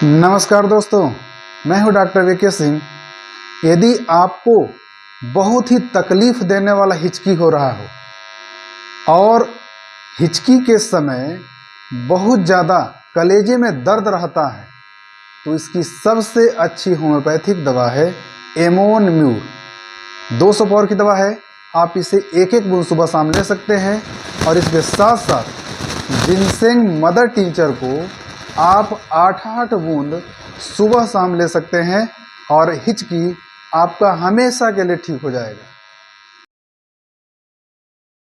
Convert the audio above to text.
नमस्कार दोस्तों, मैं हूं डॉक्टर वीके सिंह। यदि आपको बहुत ही तकलीफ देने वाला हिचकी हो रहा हो और हिचकी के समय बहुत ज़्यादा कलेजे में दर्द रहता है, तो इसकी सबसे अच्छी होम्योपैथिक दवा है एमोन म्यूर। 200 पावर की दवा है। आप इसे एक एक बूंद सुबह शाम ले सकते हैं और इसके साथ साथ जिनसेंग मदर टिंचर को आप 8-8 बूंद सुबह शाम ले सकते हैं और हिचकी आपका हमेशा के लिए ठीक हो जाएगा।